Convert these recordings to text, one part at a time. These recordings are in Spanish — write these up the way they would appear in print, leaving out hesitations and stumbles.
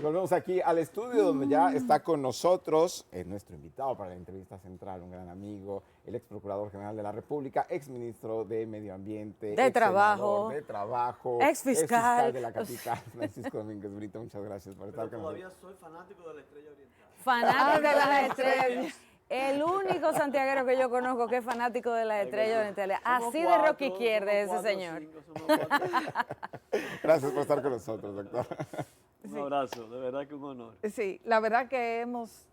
Volvemos aquí al estudio donde ya está con nosotros nuestro invitado para la entrevista central, un gran amigo, el ex procurador general de la República, ex ministro de Medio Ambiente, De ex senador trabajo, de Trabajo, ex ex fiscal fiscal. de la capital, Francisco Domínguez Brito. Muchas gracias por estar con nosotros. Todavía soy fanático de la Estrella Oriental. Fanático de las estrellas. El único santiaguero que yo conozco que es fanático de las estrellas orientales. Así de rock izquierda ese señor. Gracias por estar con nosotros, doctor. Un abrazo, de verdad que un honor. Sí, la verdad que hemos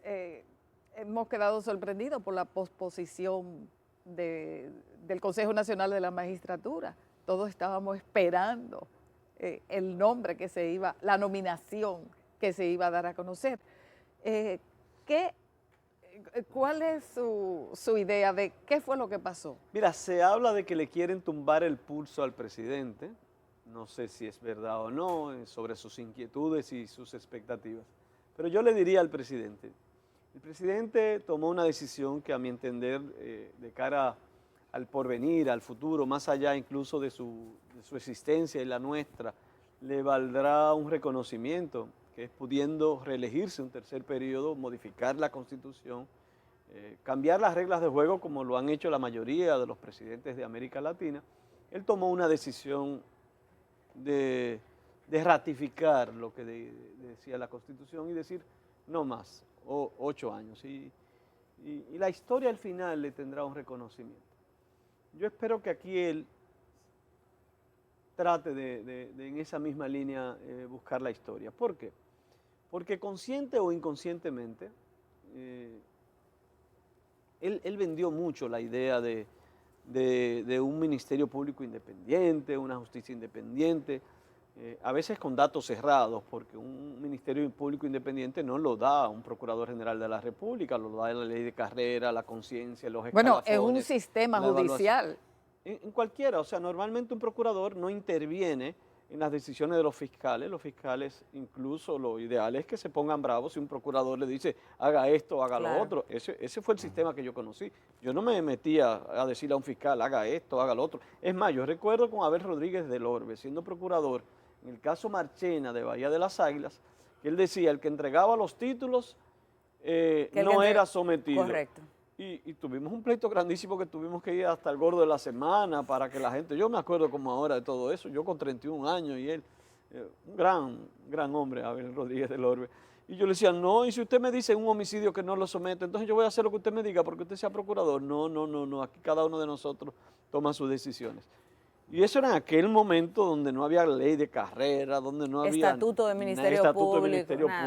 quedado sorprendidos por la posposición del Consejo Nacional de la Magistratura. Todos estábamos esperando el nombre que se iba, la nominación que se iba a dar a conocer. ¿Cuál es su idea de qué fue lo que pasó? Mira, se habla de que le quieren tumbar el pulso al presidente. No sé si es verdad o no, sobre sus inquietudes y sus expectativas. Pero yo le diría al presidente, el presidente tomó una decisión que a mi entender, de cara al porvenir, al futuro, más allá incluso de su existencia y la nuestra, le valdrá un reconocimiento, que es pudiendo reelegirse un tercer periodo, modificar la Constitución, cambiar las reglas de juego como lo han hecho la mayoría de los presidentes de América Latina. Él tomó una decisión de ratificar lo que decía la Constitución y decir no más, 8 años. Y la historia al final le tendrá un reconocimiento. Yo espero que aquí él trate de en esa misma línea buscar la historia. ¿Por qué? Porque consciente o inconscientemente, él vendió mucho la idea de un ministerio público independiente, una justicia independiente, a veces con datos cerrados, porque un ministerio público independiente no lo da un procurador general de la República, lo da la ley de carrera, la conciencia, los escalafones. Bueno, es un sistema judicial. En cualquiera, o sea, normalmente un procurador no interviene en las decisiones de los fiscales incluso lo ideal es que se pongan bravos si un procurador le dice haga esto, haga lo otro. Ese fue el sistema que yo conocí. Yo no me metía a decirle a un fiscal haga esto, haga lo otro. Es más, yo recuerdo con Abel Rodríguez del Orbe, siendo procurador, en el caso Marchena de Bahía de las Águilas, que él decía el que entregaba los títulos no era sometido. Correcto. Y tuvimos un pleito grandísimo que tuvimos que ir hasta el gordo de la semana para que la gente, yo me acuerdo como ahora de todo eso, yo con 31 años y él, un gran hombre, Abel Rodríguez del Orbe. Y yo le decía, no, y si usted me dice un homicidio que no lo somete, entonces yo voy a hacer lo que usted me diga porque usted sea procurador. No, aquí cada uno de nosotros toma sus decisiones. Y eso era en aquel momento donde no había ley de carrera, donde no había estatuto del Ministerio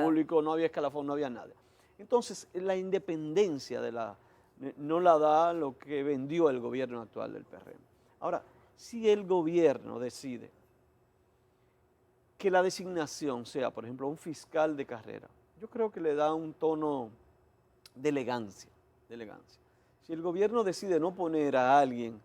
Público, no había escalafón, no había nada. Entonces, la independencia no la da lo que vendió el gobierno actual del PRM. Ahora, si el gobierno decide que la designación sea, por ejemplo, un fiscal de carrera, yo creo que le da un tono de elegancia. Si el gobierno decide no poner a alguien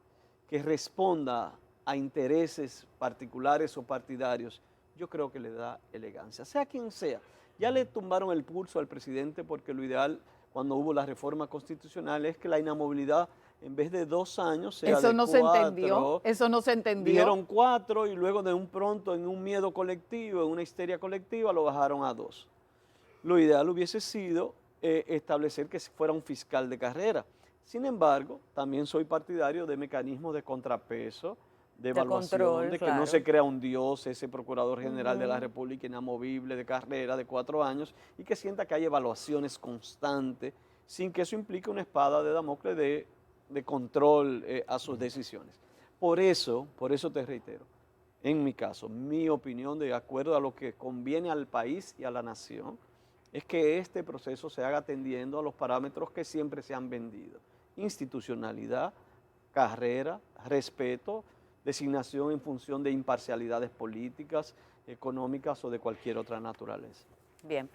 que responda a intereses particulares o partidarios, yo creo que le da elegancia, sea quien sea. Ya le tumbaron el pulso al presidente porque lo ideal cuando hubo la reforma constitucional es que la inamovilidad en vez de 2 años sea Eso de no 4. Eso no se entendió. Dijeron 4 y luego de un pronto en un miedo colectivo, en una histeria colectiva, lo bajaron a 2. Lo ideal hubiese sido establecer que fuera un fiscal de carrera. Sin embargo, también soy partidario de mecanismos de contrapeso, de evaluación, control, de que claro. no se crea un dios, ese procurador general de la República inamovible de carrera de 4 años y que sienta que hay evaluaciones constantes sin que eso implique una espada de Damocles de control a sus decisiones. Por eso te reitero, en mi caso, mi opinión de acuerdo a lo que conviene al país y a la nación es que este proceso se haga atendiendo a los parámetros que siempre se han vendido: institucionalidad, carrera, respeto, designación en función de imparcialidades políticas, económicas o de cualquier otra naturaleza. Bien.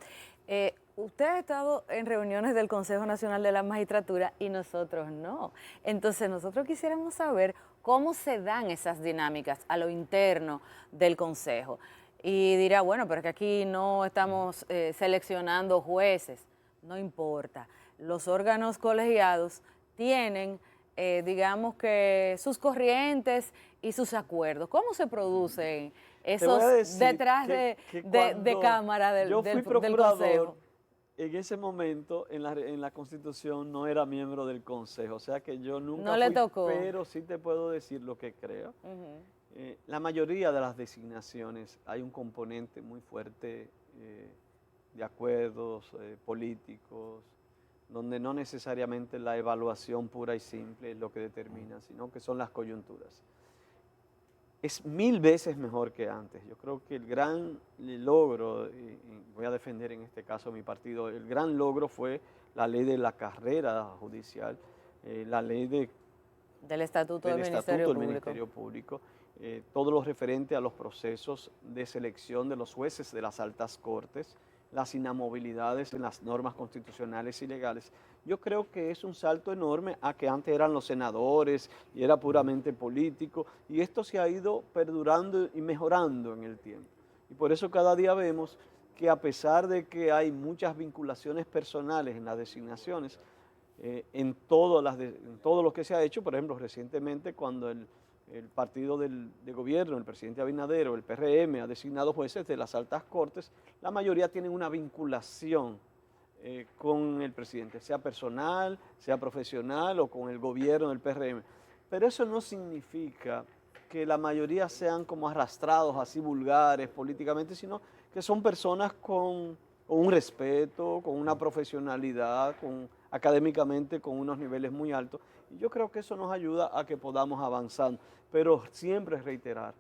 Usted ha estado en reuniones del Consejo Nacional de la Magistratura y nosotros no. Entonces nosotros quisiéramos saber cómo se dan esas dinámicas a lo interno del Consejo. Y dirá, bueno, pero es que aquí no estamos seleccionando jueces. No importa. Los órganos colegiados tienen, digamos que sus corrientes y sus acuerdos. ¿Cómo se producen esos decir detrás que de cuando cámara del, yo fui del procurador, Consejo. en ese momento en la Constitución no era miembro del Consejo, o sea que yo nunca No le fui, tocó. pero sí te puedo decir lo que creo. La mayoría de las designaciones hay un componente muy fuerte de acuerdos políticos, donde no necesariamente la evaluación pura y simple es lo que determina, sino que son las coyunturas. Es 1000 veces mejor que antes. Yo creo que el gran logro, y voy a defender en este caso mi partido, el gran logro fue la ley de la carrera judicial, la ley Del Estatuto del del Estatuto del Ministerio Ministerio Público, todo lo referente a los procesos de selección de los jueces de las altas cortes, las inamovilidades en las normas constitucionales y legales. Yo creo que es un salto enorme a que antes eran los senadores y era puramente político, y esto se ha ido perdurando y mejorando en el tiempo. Y por eso cada día vemos que a pesar de que hay muchas vinculaciones personales en las designaciones, en todo lo que se ha hecho, por ejemplo, recientemente cuando el partido de gobierno, el presidente Abinader o el PRM ha designado jueces de las altas cortes, la mayoría tienen una vinculación con el presidente, sea personal, sea profesional o con el gobierno del PRM. Pero eso no significa que la mayoría sean como arrastrados así vulgares políticamente, sino que son personas con un respeto, con una profesionalidad, académicamente con unos niveles muy altos. Y yo creo que eso nos ayuda a que podamos avanzar. Pero siempre reiterar,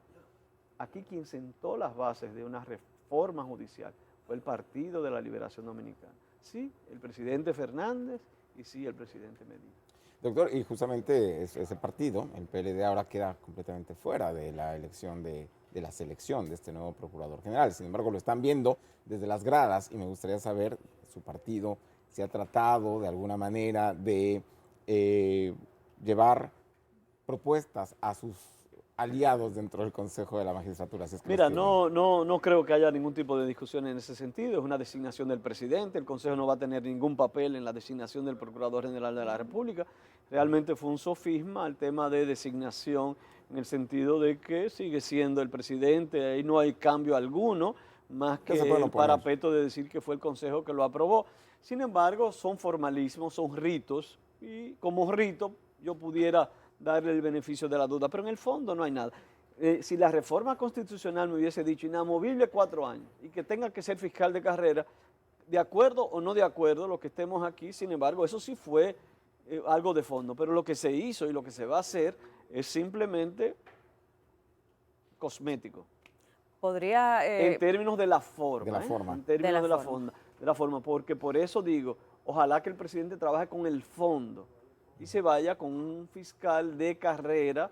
aquí quien sentó las bases de una reforma judicial fue el Partido de la Liberación Dominicana. Sí, el presidente Fernández y sí, el presidente Medina. Doctor, y justamente ese partido, el PLD, ahora queda completamente fuera de la elección de la selección de este nuevo procurador general. Sin embargo, lo están viendo desde las gradas y me gustaría saber, su partido, si ha tratado de alguna manera de llevar propuestas a sus aliados dentro del Consejo de la Magistratura. Si es que Mira, no creo que haya ningún tipo de discusión en ese sentido. Es una designación del presidente. El Consejo no va a tener ningún papel en la designación del Procurador General de la República. Realmente fue un sofisma el tema de designación, en el sentido de que sigue siendo el presidente, ahí no hay cambio alguno, más que el parapeto de decir que fue el Consejo que lo aprobó. Sin embargo, son formalismos, son ritos, y como rito yo pudiera darle el beneficio de la duda, pero en el fondo no hay nada. Si la reforma constitucional me hubiese dicho inamovible 4 años y que tenga que ser fiscal de carrera, de acuerdo o no de acuerdo, lo que estemos aquí, sin embargo, eso sí fue algo de fondo, pero lo que se hizo y lo que se va a hacer es simplemente cosmético. Podría... en términos de la forma. De la forma. En términos de la forma, porque por eso digo, ojalá que el presidente trabaje con el fondo y se vaya con un fiscal de carrera,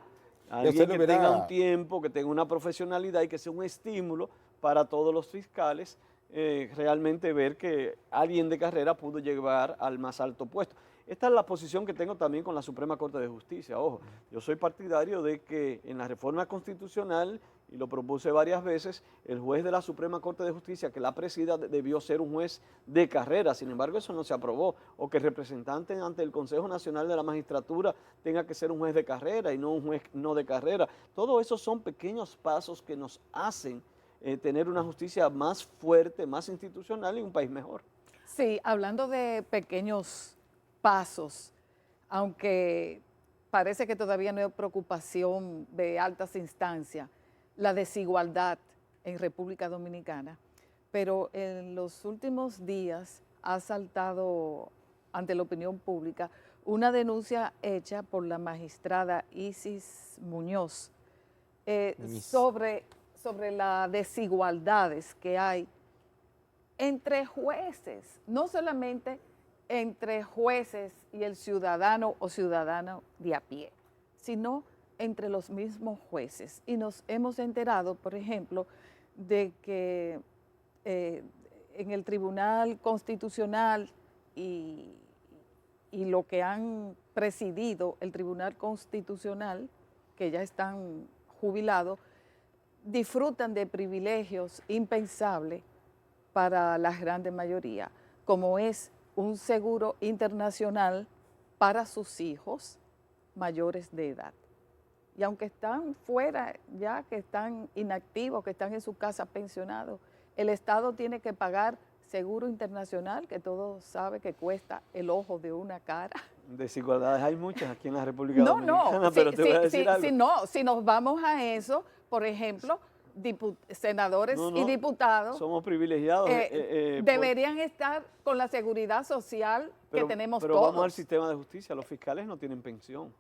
alguien que tenga un tiempo, que tenga una profesionalidad y que sea un estímulo para todos los fiscales, realmente ver que alguien de carrera pudo llegar al más alto puesto. Esta es la posición que tengo también con la Suprema Corte de Justicia. Ojo, yo soy partidario de que en la reforma constitucional, y lo propuse varias veces, el juez de la Suprema Corte de Justicia que la presida debió ser un juez de carrera. Sin embargo, eso no se aprobó. O que el representante ante el Consejo Nacional de la Magistratura tenga que ser un juez de carrera y no un juez no de carrera. Todo eso son pequeños pasos que nos hacen tener una justicia más fuerte, más institucional y un país mejor. Sí, hablando de pequeños pasos, aunque parece que todavía no hay preocupación de altas instancias, la desigualdad en República Dominicana, pero en los últimos días ha saltado ante la opinión pública una denuncia hecha por la magistrada Isis Muñoz sobre las desigualdades que hay entre jueces, no solamente entre jueces y el ciudadano o ciudadano de a pie, sino entre los mismos jueces. Y nos hemos enterado, por ejemplo, de que en el Tribunal Constitucional y lo que han presidido el Tribunal Constitucional, que ya están jubilados, disfrutan de privilegios impensables para la grande mayoría, como es un seguro internacional para sus hijos mayores de edad. Y aunque están fuera ya, que están inactivos, que están en su casa pensionados, el Estado tiene que pagar seguro internacional, que todos saben que cuesta el ojo de una cara. Desigualdades hay muchas aquí en la República Dominicana, pero te voy a decir algo. Si nos vamos a eso, por ejemplo, senadores y diputados somos privilegiados. Deberían estar con la seguridad social que tenemos pero todos. Vamos al sistema de justicia, los fiscales no tienen pensión.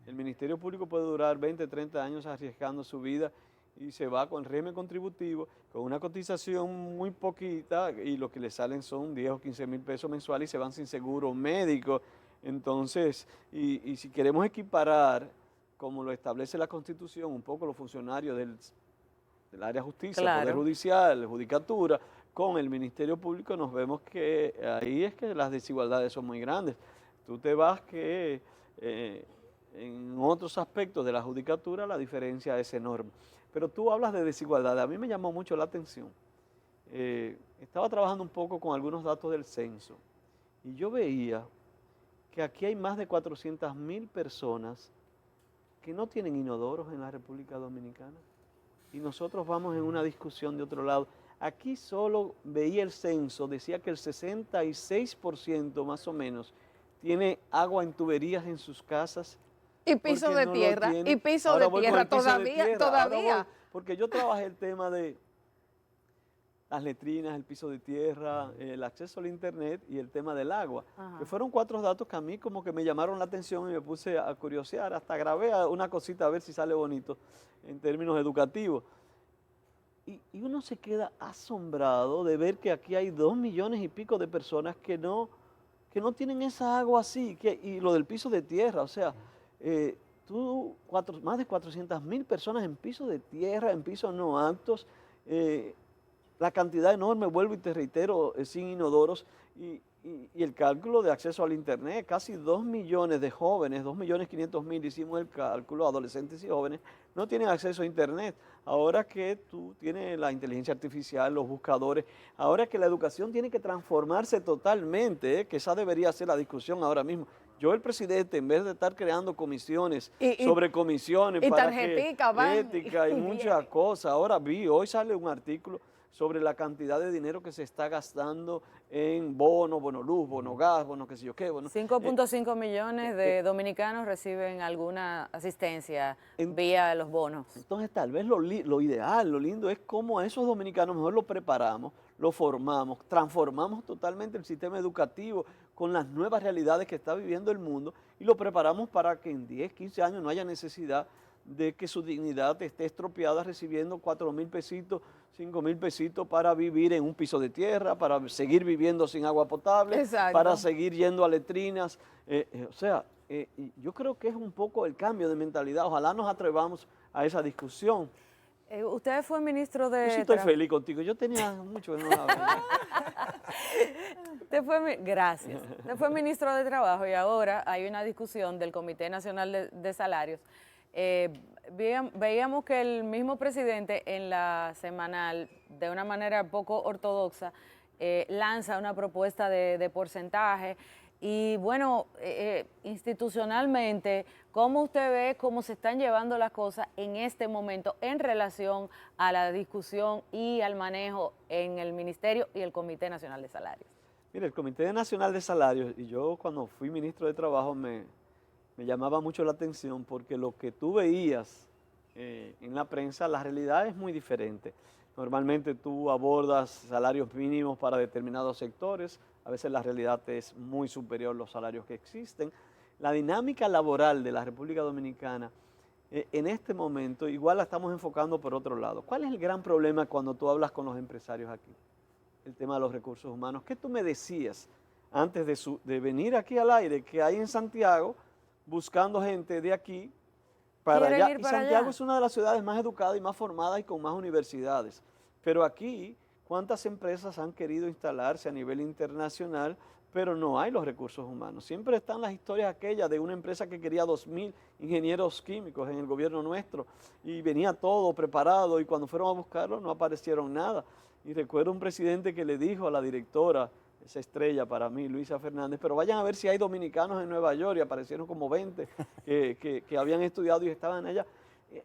El Ministerio Público puede durar 20, 30 años arriesgando su vida y se va con el régimen contributivo, con una cotización muy poquita y lo que le salen son 10 o 15 mil pesos mensuales y se van sin seguro médico. Entonces, y si queremos equiparar, como lo establece la Constitución, un poco los funcionarios del área de justicia, Claro. Poder Judicial, Judicatura, con el Ministerio Público, nos vemos que ahí es que las desigualdades son muy grandes. Tú te vas que en otros aspectos de la Judicatura la diferencia es enorme. Pero tú hablas de desigualdad, a mí me llamó mucho la atención. Estaba trabajando un poco con algunos datos del censo y yo veía que aquí hay más de 400.000 personas que no tienen inodoros en la República Dominicana. Y nosotros vamos en una discusión de otro lado. Aquí solo veía el censo, decía que el 66% más o menos tiene agua en tuberías en sus casas. Y piso de tierra, y piso de tierra, todavía. Porque yo trabajé el tema de las letrinas, el piso de tierra, el acceso al internet y el tema del agua. Que fueron 4 datos que a mí como que me llamaron la atención y me puse a curiosear, hasta grabé una cosita a ver si sale bonito en términos educativos. Y uno se queda asombrado de ver que aquí hay 2 millones y pico de personas que no tienen esa agua así, y lo del piso de tierra, o sea, más de 400.000 personas en piso de tierra, en pisos no aptos, la cantidad enorme, vuelvo y te reitero, sin inodoros, y el cálculo de acceso al internet, casi 2 millones de jóvenes, 2.500.000 hicimos el cálculo, adolescentes y jóvenes, no tienen acceso a internet. Ahora que tú tienes la inteligencia artificial, los buscadores, ahora que la educación tiene que transformarse totalmente, que esa debería ser la discusión ahora mismo. Yo, el presidente, en vez de estar creando comisiones sobre comisiones y para ética y muchas cosas, hoy sale un artículo sobre la cantidad de dinero que se está gastando en bono luz, bono gas, bono qué sé yo qué. 5.5 millones de dominicanos reciben alguna asistencia vía los bonos. Entonces, tal vez lo ideal, lo lindo es cómo a esos dominicanos mejor los preparamos, los formamos, transformamos totalmente el sistema educativo con las nuevas realidades que está viviendo el mundo y lo preparamos para que en 10, 15 años no haya necesidad de que su dignidad esté estropeada recibiendo 4.000 pesitos, 5.000 pesitos para vivir en un piso de tierra, para seguir viviendo sin agua potable, Exacto. para seguir yendo a letrinas. Yo creo que es un poco el cambio de mentalidad. Ojalá nos atrevamos a esa discusión. Usted fue ministro de... Yo sí estoy feliz contigo. Yo tenía mucho que no hablar. Gracias. Usted fue ministro de Trabajo y ahora hay una discusión del Comité Nacional de Salarios. Veíamos que el mismo presidente en la semanal, de una manera poco ortodoxa, lanza una propuesta de porcentaje y bueno, institucionalmente, ¿cómo usted ve cómo se están llevando las cosas en este momento en relación a la discusión y al manejo en el Ministerio y el Comité Nacional de Salarios? Mire, el Comité Nacional de Salarios, y yo cuando fui ministro de Trabajo me llamaba mucho la atención porque lo que tú veías en la prensa, la realidad es muy diferente. Normalmente tú abordas salarios mínimos para determinados sectores, a veces la realidad es muy superior a los salarios que existen. La dinámica laboral de la República Dominicana en este momento igual la estamos enfocando por otro lado. ¿Cuál es el gran problema cuando tú hablas con los empresarios aquí? El tema de los recursos humanos. ¿Qué tú me decías antes de venir aquí al aire que hay en Santiago buscando gente de aquí para allá? Y Santiago es una de las ciudades más educadas y más formadas y con más universidades. Pero aquí, ¿cuántas empresas han querido instalarse a nivel internacional, pero no hay los recursos humanos? Siempre están las historias aquellas de una empresa que quería 2.000 ingenieros químicos en el gobierno nuestro y venía todo preparado y cuando fueron a buscarlo no aparecieron nada. Y recuerdo un presidente que le dijo a la directora, esa estrella para mí, Luisa Fernández, pero vayan a ver si hay dominicanos en Nueva York, y aparecieron como 20 que habían estudiado y estaban allá.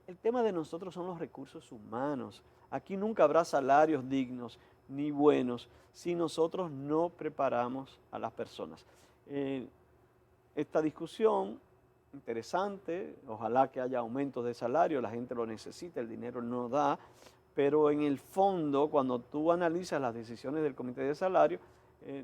El tema de nosotros son los recursos humanos. Aquí nunca habrá salarios dignos ni buenos si nosotros no preparamos a las personas. Esta discusión, interesante, ojalá que haya aumentos de salario, la gente lo necesita, el dinero no da, pero en el fondo, cuando tú analizas las decisiones del Comité de Salario,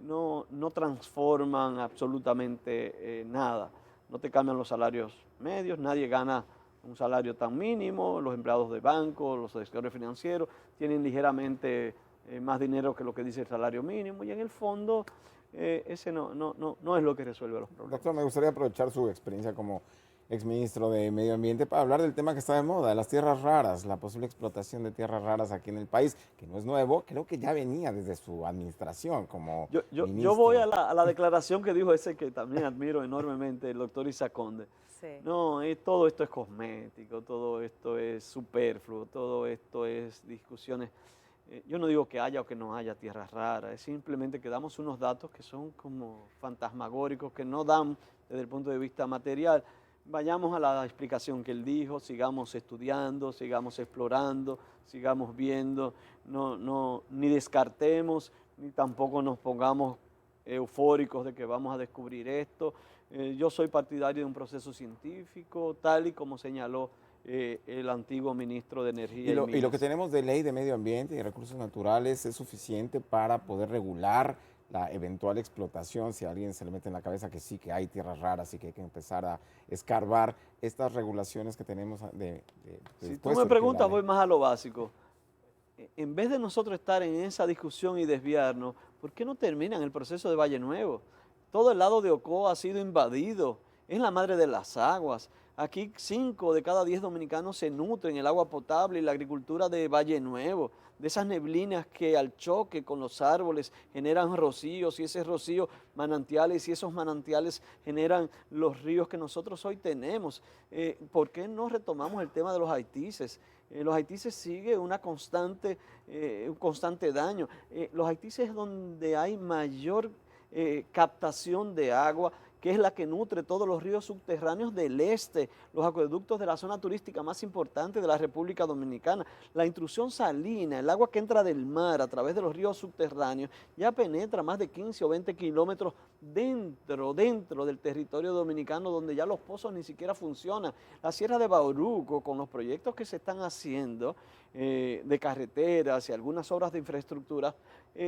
no transforman absolutamente nada. No te cambian los salarios medios, nadie gana un salario tan mínimo, los empleados de banco, los sectores financieros tienen ligeramente más dinero que lo que dice el salario mínimo y en el fondo ese no es lo que resuelve los problemas. Doctor, me gustaría aprovechar su experiencia como exministro de Medio Ambiente para hablar del tema que está de moda, las tierras raras, la posible explotación de tierras raras aquí en el país, que no es nuevo, creo que ya venía desde su administración como ministro. Yo voy a la declaración que dijo ese que también admiro enormemente, el doctor Isaac Conde. Sí. No, todo esto es cosmético, todo esto es superfluo, todo esto es discusiones. Yo no digo que haya o que no haya tierras raras, es simplemente que damos unos datos que son como fantasmagóricos, que no dan desde el punto de vista material. Vayamos a la explicación que él dijo, sigamos estudiando, sigamos explorando, sigamos viendo, ni descartemos, ni tampoco nos pongamos eufóricos de que vamos a descubrir esto. Yo soy partidario de un proceso científico, tal y como señaló el antiguo ministro de Energía. Y lo que tenemos de ley de medio ambiente y de recursos naturales es suficiente para poder regular la eventual explotación, si a alguien se le mete en la cabeza que sí, que hay tierras raras y que hay que empezar a escarbar estas regulaciones que tenemos si tú me preguntas, voy más a lo básico. En vez de nosotros estar en esa discusión y desviarnos, ¿por qué no terminan el proceso de Valle Nuevo? Todo el lado de Ocoa ha sido invadido, es la madre de las aguas. Aquí 5 de cada 10 dominicanos se nutren el agua potable y la agricultura de Valle Nuevo, de esas neblinas que al choque con los árboles generan rocíos y ese rocío manantiales y esos manantiales generan los ríos que nosotros hoy tenemos. ¿Por qué no retomamos el tema de los haitises? Los haitises siguen un constante daño. Los haitises es donde hay mayor captación de agua, que es la que nutre todos los ríos subterráneos del este, los acueductos de la zona turística más importante de la República Dominicana. La intrusión salina, el agua que entra del mar a través de los ríos subterráneos, ya penetra más de 15 o 20 kilómetros dentro del territorio dominicano, donde ya los pozos ni siquiera funcionan. La Sierra de Bauruco, con los proyectos que se están haciendo de carreteras y algunas obras de infraestructura,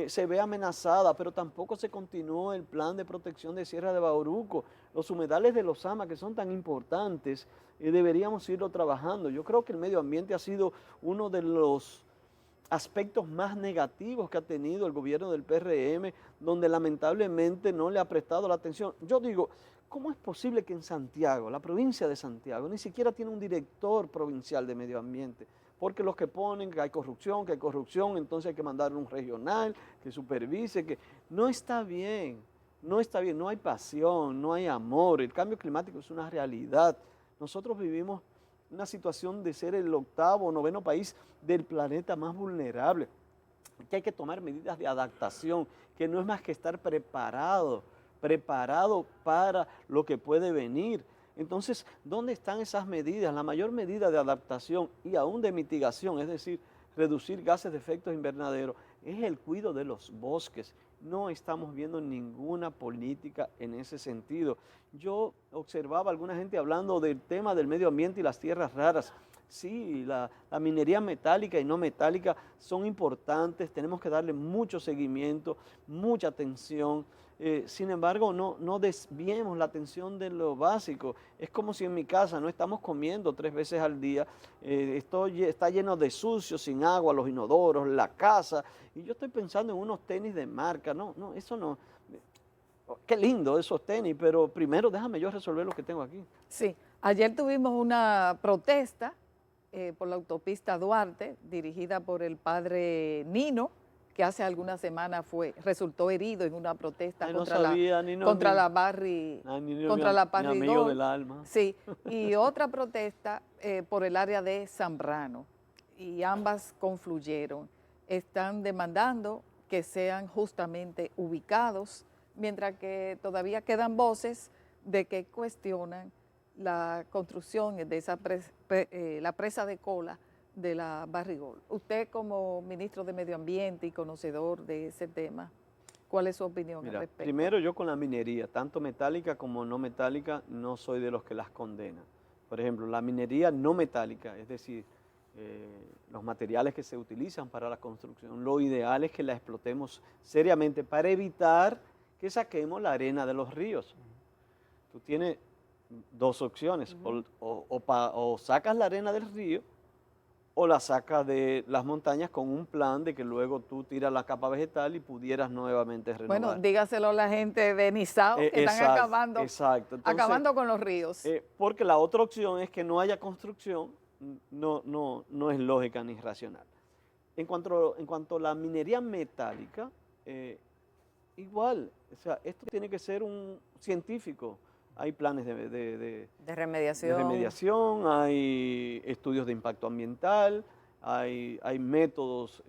se ve amenazada, pero tampoco se continuó el plan de protección de Sierra de Bauruco. Los humedales de los Ama, que son tan importantes, deberíamos irlo trabajando. Yo creo que el medio ambiente ha sido uno de los aspectos más negativos que ha tenido el gobierno del PRM, donde lamentablemente no le ha prestado la atención. Yo digo, ¿cómo es posible que en Santiago, la provincia de Santiago, ni siquiera tiene un director provincial de medio ambiente? Porque los que ponen que hay corrupción, entonces hay que mandar un regional que supervise, que no está bien, no hay pasión, no hay amor. El cambio climático es una realidad. Nosotros vivimos una situación de ser el 8º o 9º país del planeta más vulnerable, que hay que tomar medidas de adaptación, que no es más que estar preparado para lo que puede venir. Entonces, ¿dónde están esas medidas? La mayor medida de adaptación y aún de mitigación, es decir, reducir gases de efecto invernadero, es el cuidado de los bosques. No estamos viendo ninguna política en ese sentido. Yo observaba a alguna gente hablando del tema del medio ambiente y las tierras raras. Sí, la minería metálica y no metálica son importantes, tenemos que darle mucho seguimiento, mucha atención. Sin embargo, no desviemos la atención de lo básico. Es como si en mi casa no estamos comiendo 3 veces al día, está lleno de sucio, sin agua, los inodoros, la casa, y yo estoy pensando en unos tenis de marca. Eso no. Qué lindo esos tenis, pero primero déjame yo resolver lo que tengo aquí. Sí, ayer tuvimos una protesta por la autopista Duarte, dirigida por el padre Nino, que hace algunas semanas resultó herido en una protesta contra la Barry amigo del alma. Sí, y otra protesta por el área de Zambrano, y ambas confluyeron. Están demandando que sean justamente ubicados, mientras que todavía quedan voces de que cuestionan la construcción de esa la presa de cola de la Barrigol. Usted como ministro de Medio Ambiente y conocedor de ese tema, ¿cuál es su opinión Mira, al respecto? primero yo con la minería, tanto metálica como no metálica, no soy de los que las condena. Por ejemplo, la minería no metálica, es decir, los materiales que se utilizan para la construcción, lo ideal es que la explotemos seriamente para evitar que saquemos la arena de los ríos. Tú tienes dos opciones, o sacas la arena del río o la sacas de las montañas con un plan de que luego tú tiras la capa vegetal y pudieras nuevamente renovar. Bueno, dígaselo a la gente de Nizao que están acabando, exacto. Entonces, acabando con los ríos. Porque la otra opción es que no haya construcción, no es lógica ni racional. En cuanto a la minería metálica, igual, o sea, esto tiene que ser un científico. Hay planes de remediación, hay estudios de impacto ambiental, hay métodos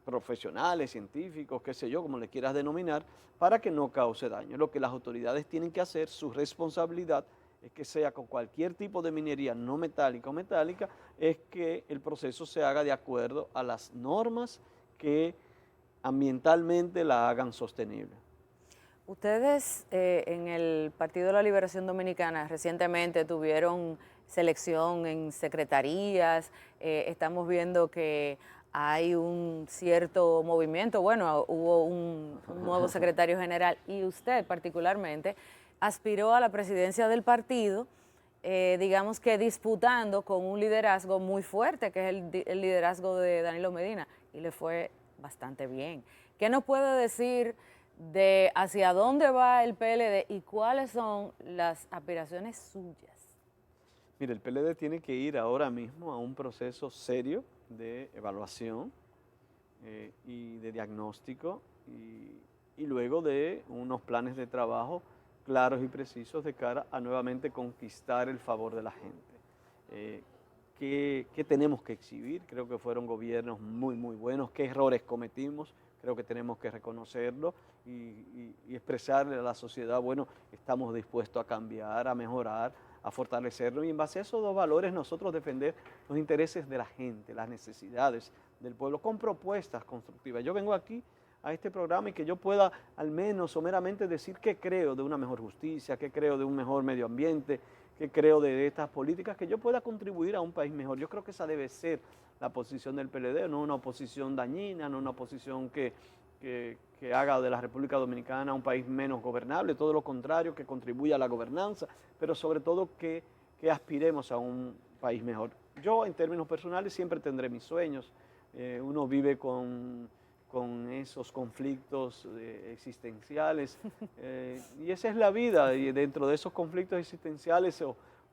profesionales, científicos, qué sé yo, como le quieras denominar, para que no cause daño. Lo que las autoridades tienen que hacer, su responsabilidad, es que sea con cualquier tipo de minería no metálica o metálica, es que el proceso se haga de acuerdo a las normas que ambientalmente la hagan sostenible. Ustedes en el Partido de la Liberación Dominicana recientemente tuvieron selección en secretarías, estamos viendo que hay un cierto movimiento, bueno, hubo un nuevo secretario general y usted particularmente aspiró a la presidencia del partido, digamos que disputando con un liderazgo muy fuerte, que es el liderazgo de Danilo Medina, y le fue bastante bien. ¿Qué nos puede decir de hacia dónde va el PLD y cuáles son las aspiraciones suyas? Mire, el PLD tiene que ir ahora mismo a un proceso serio de evaluación y de diagnóstico y luego de unos planes de trabajo claros y precisos de cara a nuevamente conquistar el favor de la gente. ¿Qué tenemos que exhibir? Creo que fueron gobiernos muy buenos. ¿Qué errores cometimos? Creo que tenemos que reconocerlo y expresarle a la sociedad, bueno, estamos dispuestos a cambiar, a mejorar, a fortalecerlo y en base a esos dos valores nosotros defender los intereses de la gente, las necesidades del pueblo con propuestas constructivas. Yo vengo aquí a este programa y que yo pueda al menos someramente decir qué creo de una mejor justicia, qué creo de un mejor medio ambiente, qué creo de estas políticas, que yo pueda contribuir a un país mejor. Yo creo que esa debe ser la posición del PLD, no una oposición dañina, no una oposición que haga de la República Dominicana un país menos gobernable, todo lo contrario, que contribuya a la gobernanza, pero sobre todo que aspiremos a un país mejor. Yo, en términos personales, siempre tendré mis sueños. Uno vive con esos conflictos existenciales y esa es la vida, y dentro de esos conflictos existenciales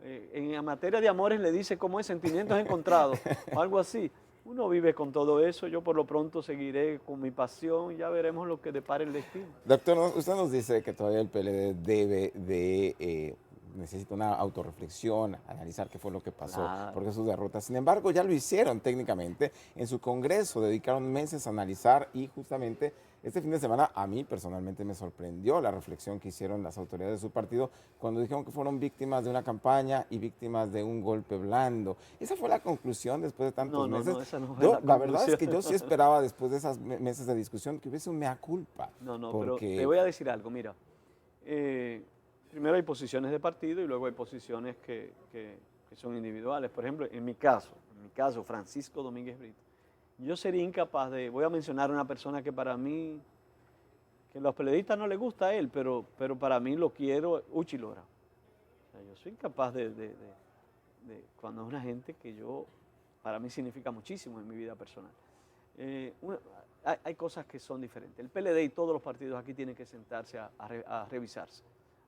en la materia de amores le dice cómo es sentimientos encontrados o algo así. Uno vive con todo eso, yo por lo pronto seguiré con mi pasión, ya veremos lo que depare el destino. Doctor, usted nos dice que todavía el PLD necesita una autorreflexión, analizar qué fue lo que pasó, por qué sus derrotas. Sin embargo, ya lo hicieron técnicamente en su congreso, dedicaron meses a analizar y justamente este fin de semana a mí personalmente me sorprendió la reflexión que hicieron las autoridades de su partido cuando dijeron que fueron víctimas de una campaña y víctimas de un golpe blando. Esa fue la conclusión después de tantos meses. No, esa no fue la verdad es que yo sí esperaba después de esos meses de discusión que hubiese un mea culpa. Pero te voy a decir algo, mira. Primero hay posiciones de partido y luego hay posiciones que son individuales. Por ejemplo, en mi caso, Francisco Domínguez Brito, yo sería incapaz voy a mencionar a una persona que para mí, que a los periodistas no les gusta a él, pero para mí lo quiero, Uchi Lora. O sea, yo soy incapaz cuando es una gente que para mí significa muchísimo en mi vida personal. Hay cosas que son diferentes. El PLD y todos los partidos aquí tienen que sentarse a revisarse.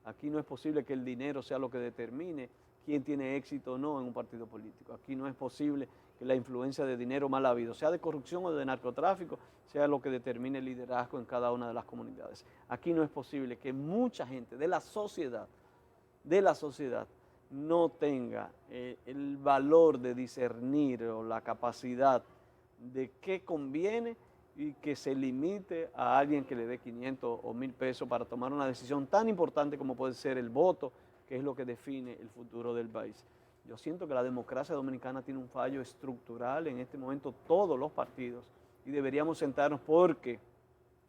Aquí no es posible que el dinero sea lo que determine quién tiene éxito o no en un partido político. Aquí no es posible que la influencia de dinero mal habido, sea de corrupción o de narcotráfico, sea lo que determine el liderazgo en cada una de las comunidades. Aquí no es posible que mucha gente de la sociedad no tenga el valor de discernir o la capacidad de qué conviene y que se limite a alguien que le dé 500 o 1000 pesos para tomar una decisión tan importante como puede ser el voto, que que es lo que define el futuro del país. Yo siento que la democracia dominicana tiene un fallo estructural en este momento, todos los partidos, y deberíamos sentarnos porque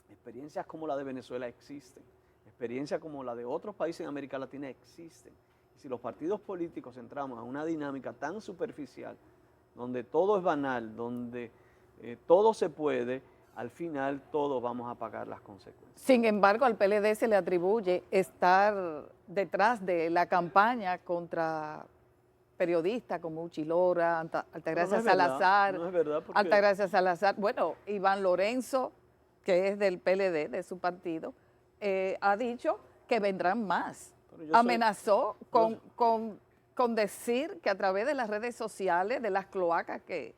experiencias como la de Venezuela existen, experiencias como la de otros países en América Latina existen. Y si los partidos políticos entramos a una dinámica tan superficial, donde todo es banal, donde todo se puede, al final todos vamos a pagar las consecuencias. Sin embargo, al PLD se le atribuye estar detrás de la campaña contra periodistas como Uchi Lora, Altagracia Salazar, no es verdad porque Altagracia Salazar, bueno, Iván Lorenzo, que es del PLD, de su partido, ha dicho que vendrán más. Amenazó con decir que a través de las redes sociales, de las cloacas que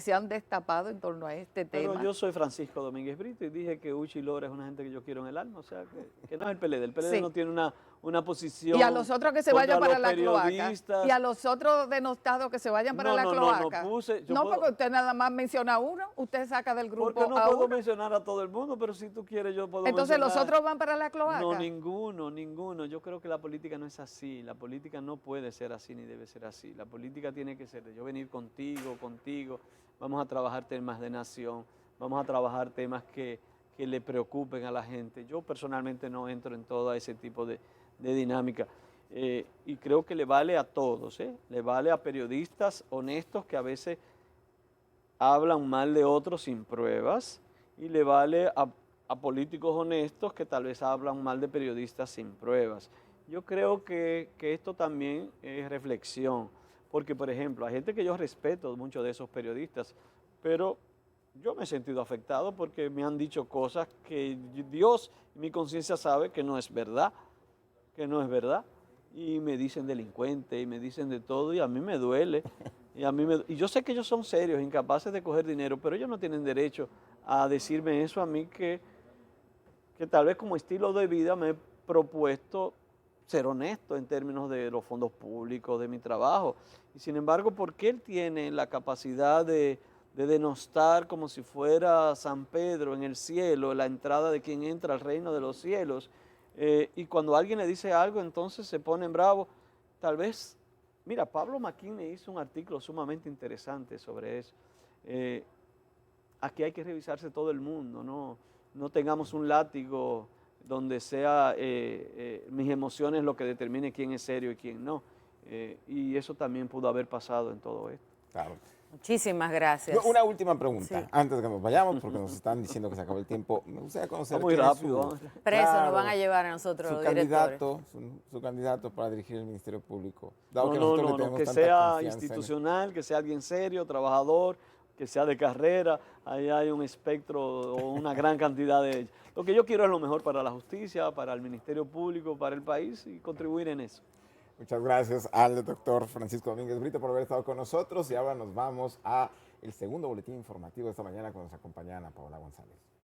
se han destapado en torno a este tema. Pero yo soy Francisco Domínguez Brito y dije que Uchi Lora es una gente que yo quiero en el alma, o sea, que no es el PLD. El PLD Sí. no tiene una posición. Y a los otros que se vayan contra para la los cloaca. periodistas. Y a los otros denostados que se vayan para la cloaca. No, porque usted nada más menciona a uno, usted saca del grupo porque no a puedo uno. mencionar a todo el mundo, pero si tú quieres yo puedo Entonces mencionar. los otros van para la cloaca. No, ninguno. Yo creo que la política no es así. La política no puede ser así ni debe ser así. La política tiene que ser de yo venir contigo. Vamos a trabajar temas de nación, vamos a trabajar temas que le preocupen a la gente. Yo personalmente no entro en todo ese tipo de dinámica. Y creo que le vale a todos, le vale a periodistas honestos que a veces hablan mal de otros sin pruebas y le vale a políticos honestos que tal vez hablan mal de periodistas sin pruebas. Yo creo que esto también es reflexión, porque por ejemplo, hay gente que yo respeto, muchos de esos periodistas, pero yo me he sentido afectado porque me han dicho cosas que Dios y mi conciencia sabe que no es verdad, y me dicen delincuente y me dicen de todo y a mí me duele. Y yo sé que ellos son serios, incapaces de coger dinero, pero ellos no tienen derecho a decirme eso a mí que tal vez como estilo de vida me he propuesto ser honesto en términos de los fondos públicos, de mi trabajo. Y sin embargo, ¿por qué él tiene la capacidad de denostar como si fuera San Pedro en el cielo, la entrada de quien entra al reino de los cielos? Y cuando alguien le dice algo, entonces se ponen bravos. Tal vez, mira, Pablo McKinney hizo un artículo sumamente interesante sobre eso. Aquí hay que revisarse todo el mundo, no tengamos un látigo donde sea mis emociones lo que determine quién es serio y quién no. Y eso también pudo haber pasado en todo esto. Claro. Muchísimas gracias. Una última pregunta, Sí. antes de que nos vayamos, porque nos están diciendo que se acabó el tiempo. Me gustaría conocer Está muy quién es rápido, vamos. Preso claro, nos van a llevar a nosotros su los directores. candidato, su candidato para dirigir el Ministerio Público. Dado que No, nosotros le tenemos que tanta sea confianza en él. institucional, que sea alguien serio, trabajador, que sea de carrera. Ahí hay un espectro o una gran cantidad de ellos. Lo que yo quiero es lo mejor para la justicia, para el Ministerio Público, para el país y contribuir en eso. Muchas gracias al doctor Francisco Domínguez Brito por haber estado con nosotros y ahora nos vamos a el segundo boletín informativo de esta mañana cuando nos acompaña Ana Paola González.